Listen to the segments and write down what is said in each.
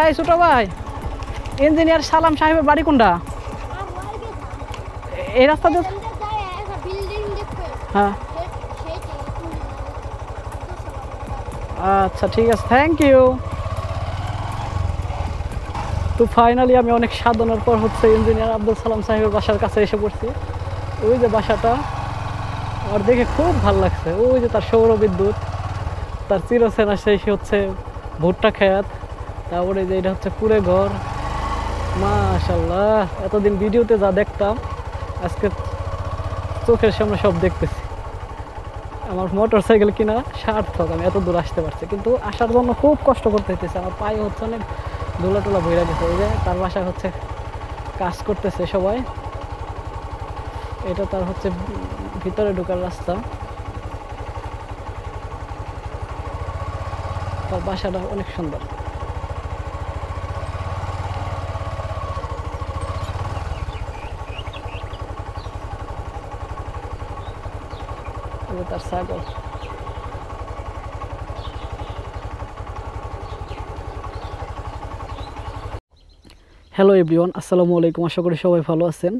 এই ছোট ভাই, ইঞ্জিনিয়ার সালাম সাহেবের বাড়ি কোনটা? এই রাস্তা দিয়ে? হ্যাঁ আচ্ছা ঠিক আছে, থ্যাংক ইউ। তো ফাইনালি আমি অনেক সাধনার পর হচ্ছে ইঞ্জিনিয়ার আব্দুল সালাম সাহেবের বাসার কাছে এসে পড়ছি। ওই যে বাসাটা, আর দেখে খুব ভালো লাগছে। ওই যে তার সৌর বিদ্যুৎ, তার চিরচেনা সেই হচ্ছে ভুট্টা খেত, তারপরে যে এটা হচ্ছে কুড়ে ঘর। মাশাআল্লাহ, এতদিন ভিডিওতে যা দেখতাম আজকে চোখের সামনে সব দেখতেছি। আমার মোটর সাইকেল কিনা সার্থক, আমি এত দূর আসতে পারছি। কিন্তু আসার জন্য খুব কষ্ট করতে হইতেছে, আমার পায়ে হচ্ছে অনেক ধুলা টোলা বইরা গেছে। ওই যে তার বাসায় হচ্ছে কাজ করতেছে সবাই। এটা তার হচ্ছে ভিতরে ঢোকার রাস্তা। তার বাসাটা অনেক সুন্দর। তার ছাগল। হ্যালো এভরিওয়ান, আসসালামু আলাইকুম। আশা করি সবাই ভালো আছেন।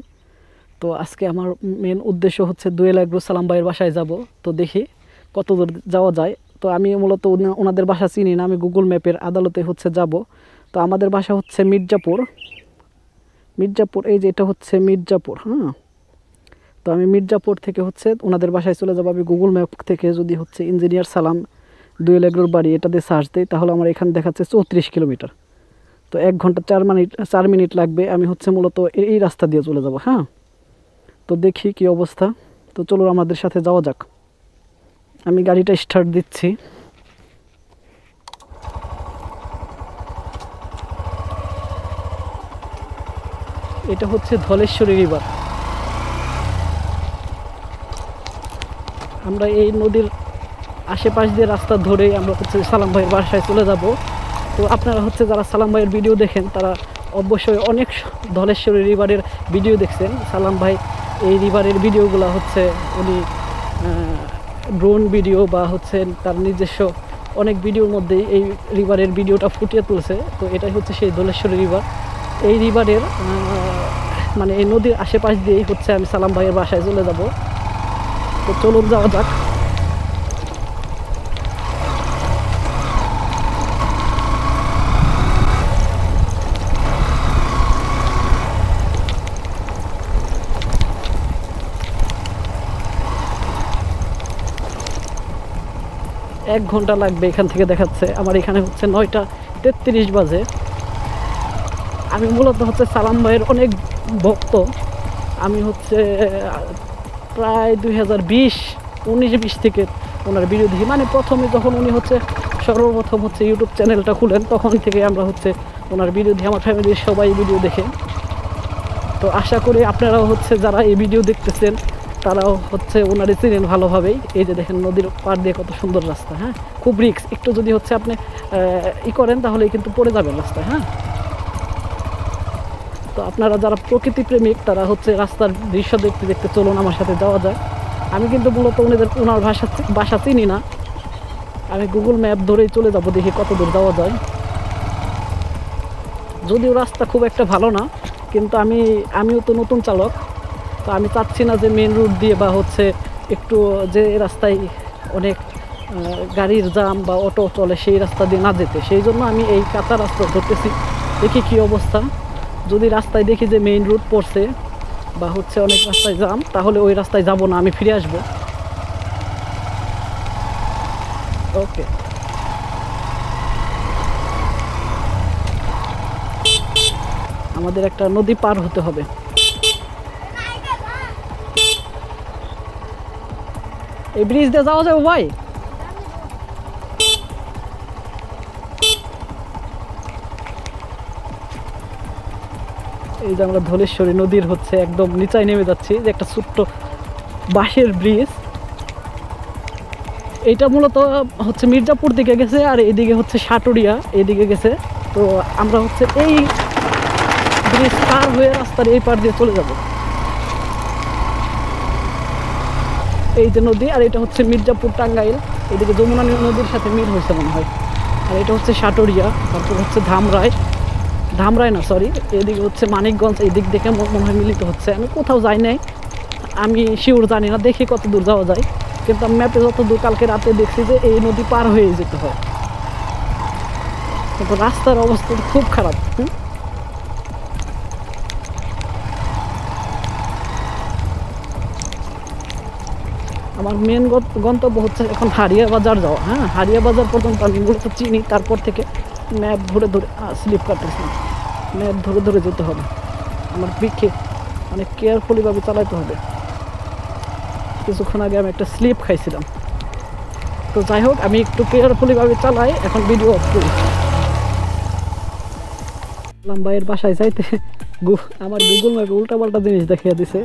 তো আজকে আমার মেন উদ্দেশ্য হচ্ছে দোয়েল এগ্রো সালাম ভাইয়ের বাসায় যাব। তো দেখি কত দূর যাওয়া যায়। তো আমি মূলত ওনাদের বাসা চিনি না, আমি গুগল ম্যাপের আদালতে হচ্ছে যাব। তো আমাদের বাসা হচ্ছে মির্জাপুর। এই যে এটা হচ্ছে মির্জাপুর। হ্যাঁ, তো আমি মির্জাপুর থেকে হচ্ছে ওনাদের বাসায় চলে যাব। আমি গুগল ম্যাপ থেকে যদি হচ্ছে ইঞ্জিনিয়ার সালাম দোয়েল এগ্রোর বাড়ি এটা দিয়ে সার্চ দিই, তাহলে আমার এখানে দেখাচ্ছে 34 কিলোমিটার। তো 1 ঘন্টা 4 মিনিট লাগবে। আমি হচ্ছে মূলত এই রাস্তা দিয়ে চলে যাব। হ্যাঁ, তো দেখি কি অবস্থা। তো চলো আমাদের সাথে যাওয়া যাক। আমি গাড়িটা স্টার্ট দিচ্ছি। এটা হচ্ছে ধলেশ্বরী রিভার। আমরা এই নদীর আশেপাশ দিয়ে রাস্তা ধরে আমরা হচ্ছে সালাম ভাইয়ের বাসায় চলে যাব। তো আপনারা হচ্ছে যারা সালাম ভাইয়ের ভিডিও দেখেন তারা অবশ্যই অনেক ধলেশ্বরী রিভারের ভিডিও দেখছেন। সালাম ভাই এই রিভারের ভিডিওগুলো হচ্ছে উনি ড্রোন ভিডিও বা হচ্ছে তার নিজস্ব অনেক ভিডিওর মধ্যেই এই রিভারের ভিডিওটা ফুটিয়ে তুলছে। তো এটাই হচ্ছে সেই ধলেশ্বরী রিভার। এই রিভারের মানে এই নদীর আশেপাশ দিয়েই হচ্ছে আমি সালাম ভাইয়ের বাসায় চলে যাব। তো চলুন যাওয়া যাক। এক ঘন্টা লাগবে এখান থেকে, দেখাচ্ছে আমার এখানে হচ্ছে 9টা 33 বাজে। আমি মূলত হচ্ছে সালাম ভাইয়ের অনেক ভক্ত। আমি হচ্ছে প্রায় 2019-20 থেকে ওনার ভিডিও দেখি। মানে প্রথমে যখন উনি হচ্ছে সর্বপ্রথম হচ্ছে ইউটিউব চ্যানেলটা খুলেন, তখন থেকে আমরা হচ্ছে ওনার ভিডিও দেখি। আমার ফ্যামিলির সবাই ভিডিও দেখে। তো আশা করি আপনারাও হচ্ছে যারা এই ভিডিও দেখতেছেন তারাও হচ্ছে ওনারই চিনেন ভালোভাবেই। এই যে দেখেন নদীর পাড় দিয়ে কত সুন্দর রাস্তা। হ্যাঁ, খুব রিস্ক, একটু যদি হচ্ছে আপনি করেন তাহলে কিন্তু পড়ে যাবেন রাস্তায়। হ্যাঁ, তো আপনারা যারা প্রকৃতি প্রেমিক তারা হচ্ছে রাস্তার দৃশ্য দেখতে দেখতে চলুন আমার সাথে যাওয়া যায়। আমি কিন্তু মূলত ওনার বাসা চিনি না, আমি গুগল ম্যাপ ধরেই চলে যাব, দেখি কত দূর যাওয়া যায়। যদিও রাস্তা খুব একটা ভালো না, কিন্তু আমিও তো নতুন চালক। তো আমি চাচ্ছি না যে মেন রুট দিয়ে বা হচ্ছে একটু যে রাস্তায় অনেক গাড়ির জাম বা অটো চলে সেই রাস্তা দিয়ে না যেতে। সেই জন্য আমি এই কাঁচা রাস্তা ধরতেছি, দেখি কি অবস্থা। যদি রাস্তায় দেখি যে মেইন রুট পড়ছে বা হচ্ছে অনেক রাস্তায় জাম, তাহলে ওই রাস্তায় যাব না, আমি ফিরে আসব। ওকে, আমাদের একটা নদী পার হতে হবে। এই ব্রিজ দিয়ে যাওয়া যাবে ভাই? এই যে আমরা ধলেশ্বরী নদীর হচ্ছে একদম নিচায় নেমে যাচ্ছি, যে একটা ছোট্ট বাঁশের ব্রিজ। এইটা মূলত হচ্ছে মির্জাপুর দিকে গেছে, আর এদিকে হচ্ছে সাটুরিয়া এদিকে গেছে। তো আমরা হচ্ছে এই ব্রিজ পার হয়ে রাস্তার এই পার দিয়ে চলে যাব। এই যে নদী, আর এটা হচ্ছে মির্জাপুর টাঙ্গাইল। এদিকে যমুনা নদীর সাথে মিল হয়েছে মনে হয়। আর এটা হচ্ছে সাটুরিয়া, তারপর হচ্ছে ধামরাই, ধামরাই না সরি, এদিকে হচ্ছে মানিকগঞ্জ, এদিক দেখে মনে হয় মিলিত হচ্ছে। আমি কোথাও যাই নাই, আমি শিওর জানি না, দেখি কত দূর যাওয়া যায়, কিন্তু আমি ম্যাপে যত দূর কালকে রাতে দেখছি যে এই নদী পার হয়ে যেতে হয়, কিন্তু রাস্তার অবস্থা খুব খারাপ। আমার মেন গন্তব্য হচ্ছে এখন হারিয়া বাজার যাওয়া। হ্যাঁ, হারিয়া বাজার পর্যন্ত আমি মূলত চিনি, তারপর থেকে ম্যাপ ধরে ধরে স্লিপ কাটতেছি না, ম্যাপ ধরে ধরে যেতে হবে, আমার বিকে অনেক কেয়ারফুলিভাবে চালাতে হবে। কিছুক্ষণ আগে আমি একটা স্লিপ খাইছিলাম। তো যাই হোক, আমি একটু কেয়ারফুলিভাবে চালাই, এখন ভিডিও অফ করি। ভাইয়ের বাসায় যাইতে আমার গুগল ম্যাপে উল্টাপাল্টা জিনিস দেখিয়ে দিছে।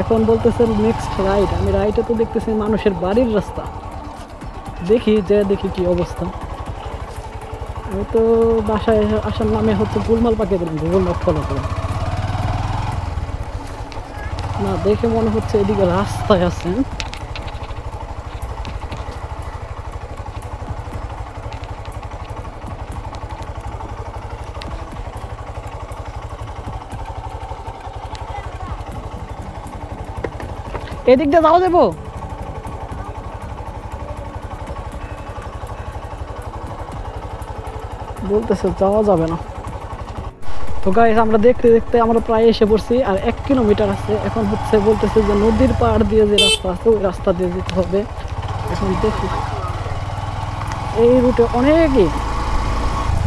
এখন বলতেছে নেক্সট রাইট, আমি রাইটে তো দেখতেছি মানুষের বাড়ির রাস্তা, দেখি যে দেখি কি অবস্থা। আমি তো বাসায় আসার নামে হচ্ছে গোলমাল পাকিয়ে দিলাম, গুগল ম্যাপ ফলো করে না, দেখে মনে হচ্ছে এদিকে রাস্তায় আছেন। এদিক দিয়ে যাওয়া যাবো? বলতেছে যাওয়া যাবে না। তো গাইস, আমরা দেখতে দেখতে আমরা প্রায় এসে পড়ছি, আর 1 কিলোমিটার আছে। এখন হচ্ছে বলতেছে যে নদীর পাড় দিয়ে যে রাস্তা আছে ওই রাস্তা দিয়ে যেতে হবে। এখন দেখি এই রুটে অনেকই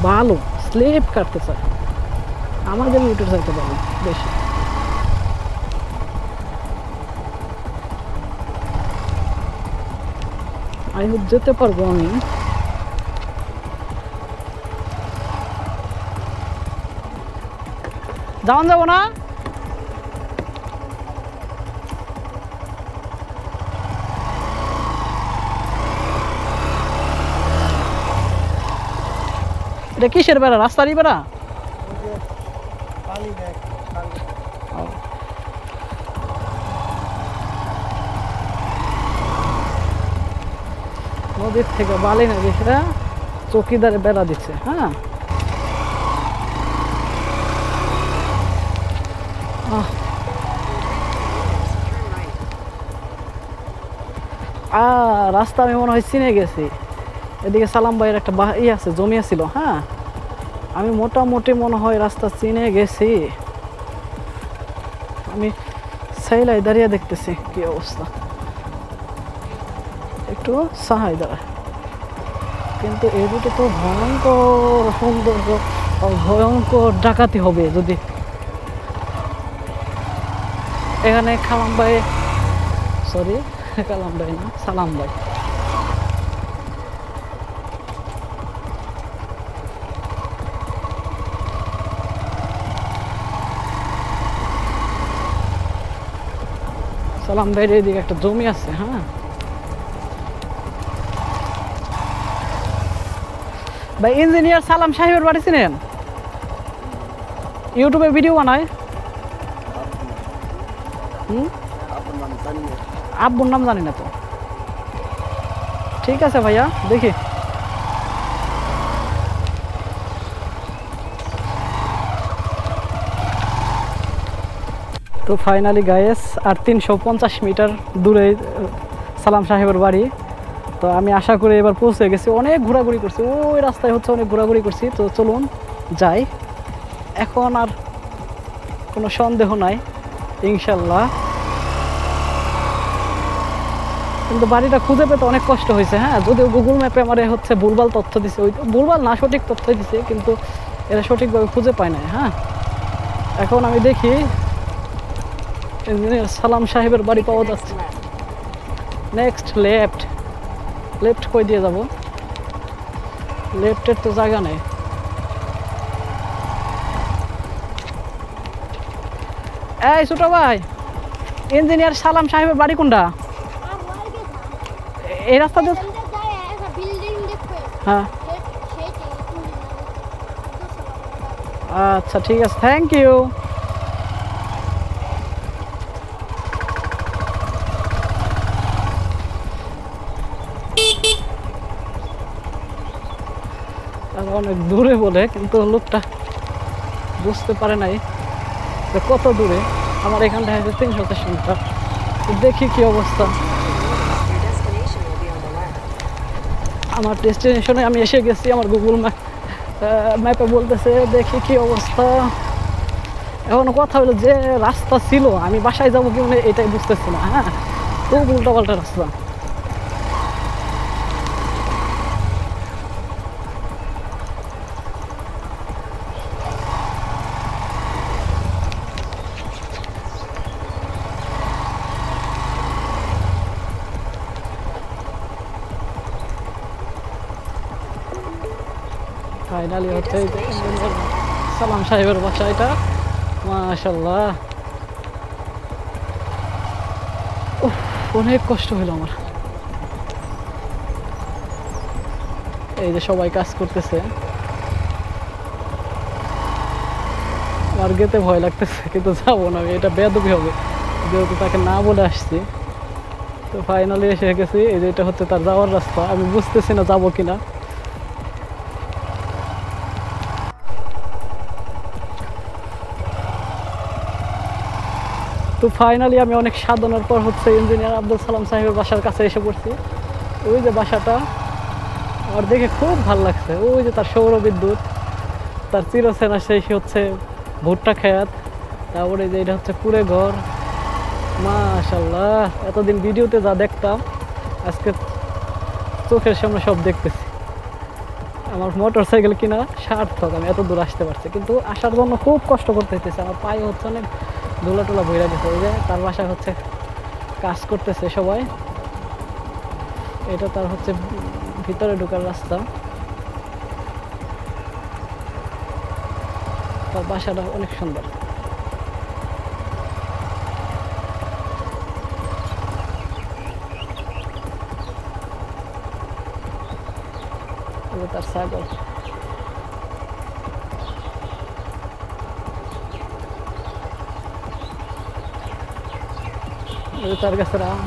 ভালো স্লিপ কাটতে চায়, আমাদের রুটে যাইতে পারবো বেশি। আই হোপ যেতে পারবো আমি। যাওয়ান যাবো না? এটা কিসের বেড়া? রাস্তারই বেড়া? নদীর থেকে বালি না দেখে চৌকিদারে বেড়া দিচ্ছে। হ্যাঁ, রাস্তা আমি মনে হয় চিনে গেছি। এদিকে সালাম ভাইয়ের একটা আছে, জমি ছিল। হ্যাঁ, আমি মোটামুটি মনে হয় রাস্তা চিনে গেছি। আমি সাইলাই দাঁড়িয়ে দেখতেছি কি অবস্থা, একটু সাহাই দাঁড়া। কিন্তু এই রুটে তো ভয়ঙ্কর সৌন্দর্য, ভয়ঙ্কর ডাকাতি হবে যদি এখানে খালাম ভাই, সরি কালাম ভাই না, সালাম ভাই। সালাম ভাইয়ের এদিকে একটা জমি আছে। হ্যাঁ ভাই, ইঞ্জিনিয়ার সালাম সাহেবের বাড়ি চিনেন? ইউটিউবে ভিডিও বানায়। আব্বুর নাম জানি না তো। ঠিক আছে ভাইয়া, দেখি। তো ফাইনালি গাইস, আর 350 মিটার দূরে সালাম সাহেবের বাড়ি। তো আমি আশা করি এবার পৌঁছে গেছি। অনেক ঘোরাঘুরি করছি, ওই রাস্তায় হচ্ছে অনেক ঘোরাঘুরি করছি। তো চলুন যাই, এখন আর কোনো সন্দেহ নাই ইনশাল্লাহ। কিন্তু বাড়িটা খুঁজে পেতে অনেক কষ্ট হয়েছে। হ্যাঁ, যদিও গুগল ম্যাপে আমার হচ্ছে ভুলভাল তথ্য দিছে, ওই ভুলভাল না, সঠিক তথ্য দিছে, কিন্তু এরা সঠিকভাবে খুঁজে পায় না। হ্যাঁ, এখন আমি দেখি ইঞ্জিনিয়ার সালাম সাহেবের বাড়ি পাওয়া যাচ্ছে। নেক্সট লেফট, লেফট কই দিয়ে যাব? লেফটের তো জায়গা নেই। এই ছোট ভাই, ইঞ্জিনিয়ার সালাম সাহেবের বাড়ি কোনটা? এই রাস্তা দিয়ে? হ্যাঁ, আচ্ছা ঠিক আছে, থ্যাংক ইউ। অনেক দূরে বলে, কিন্তু লোকটা বুঝতে পারে নাই যে কত দূরে। আমার এখান থেকে 300 মিটার। তো দেখি কি অবস্থা। আমার ডেস্টিনেশনে আমি এসে গেছি। আমার গুগল ম্যাপে বলতেছে, দেখি কি অবস্থা। এখন কথা হলো যে রাস্তা ছিল, আমি বাসায় যাবো কি মানে এটাই বুঝতেছি না। হ্যাঁ, খুব উল্টাপাল্টা রাস্তা। ফাইনালি হচ্ছে সালাম সাহেবের বাসা এটা। মাশাআল্লাহ, অনেক কষ্ট হলো আমার। এই যে সবাই কাজ করতেছে, আমার গেতে ভয় লাগতেছে, কিন্তু যাবো না, এটা বেয়াদবি হবে যেহেতু তাকে না বলে আসছি। তো ফাইনালি এসে গেছি। এই যে এটা হচ্ছে তার যাওয়ার রাস্তা, আমি বুঝতেছি না যাবো কিনা। তো ফাইনালি আমি অনেক সাধনার পর হচ্ছে ইঞ্জিনিয়ার আব্দুল সালাম সাহেবের বাসার কাছে এসে পড়ছি। ওই যে বাসাটা, আমার দেখে খুব ভালো লাগছে। ওই যে তার সৌর বিদ্যুৎ, তার চিরচেনা সেই হচ্ছে ভুট্টা খেত, তারপরে যে এটা হচ্ছে কুড়ে ঘর। মাশাআল্লাহ, এতদিন ভিডিওতে যা দেখতাম আজকে চোখের সামনে সব দেখতেছি। আমার মোটর সাইকেল কিনা সার্থক, আমি এত দূর আসতে পারছি। কিন্তু আসার জন্য খুব কষ্ট করতে হইতেছে, আমার পায়ে হচ্ছে অনেক ধুলা টুলা ভইরা গেছে। এই যে তার বাসায় হচ্ছে কাজ করতেছে সবাই। এটা তার হচ্ছে ভিতরে ঢোকার রাস্তা। তার বাসাটা অনেক সুন্দর। তার ছাগল, তার কাছে আম।